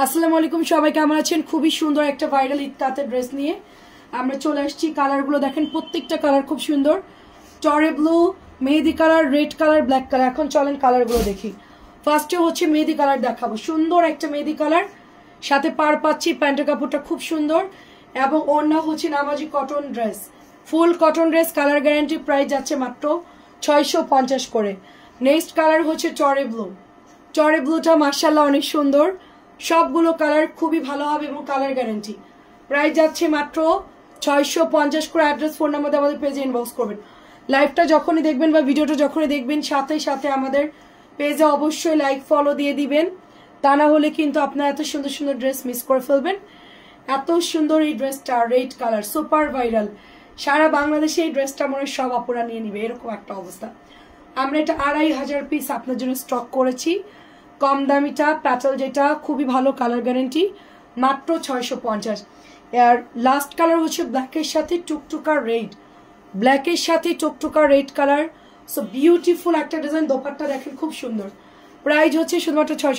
আসসালামু আলাইকুম, সবাই কেমন আছেন? খুবই সুন্দর একটা ভাইরাল ইত্তাতে ড্রেস নিয়ে আমরা চলে আসছি। কালারগুলো দেখেন, প্রত্যেকটা কালার খুব সুন্দর। টরে ব্লু, মেহেদি colour, red colour, black colour. এখন চলেন কালারগুলো দেখি। ফার্স্টে হচ্ছে মেহেদি কালার দেখাবো। সুন্দর একটা মেহেদি কালার, সাথে পার পাচ্ছি। প্যান্টের কাপড়টা খুব সুন্দর এবং ওড়না হচ্ছে নামাজি কটন ড্রেস, ফুল cotton dress, colour guarantee. Price যাচ্ছে মাত্র 650 করে। নেক্সট কালার হচ্ছে টরে ব্লু। টরে ব্লুটা মার্শাল্লাহ অনেক সুন্দর, সবগুলো কালার খুবই ভালো হবে এবং কালার গ্যারান্টি। প্রাইস যাচ্ছে মাত্র 650 করে। অ্যাড্রেস, ফোন নাম্বার আমাদের পেজে ইনবক্স করবেন। লাইভটা যখনই দেখবেন বা ভিডিওটা যখনই দেখবেন, সাথে সাথে আমাদের পেজে অবশ্যই লাইক ফলো দিয়ে দিবেন। তা না হলে কিন্তু আপনারা এত সুন্দর সুন্দর ড্রেস মিস করে ফেলবেন। এত সুন্দর এই ড্রেসটা, রেড কালার, সুপার ভাইরাল। সারা বাংলাদেশে এই ড্রেসটা মনে হয় সব আপুরা নিয়ে নিবে, এরকম একটা অবস্থা। আমরা এটা 2500 পিস আপনার জন্য স্টক করেছি। কম দামিটা প্যাটেল, যেটা খুবই ভালো, কালার গ্যারেন্টি, মাত্র 650। আর লাস্ট কালার হচ্ছে ব্ল্যাকের সাথে টুকটুকা রেড, ব্ল্যাকের সাথে টুকটুকা রেড কালার। সো বিউটিফুল একটা ডিজাইন। দোপাট্টা দেখেন খুব সুন্দর। প্রাইস হচ্ছে শুধুমাত্র 600।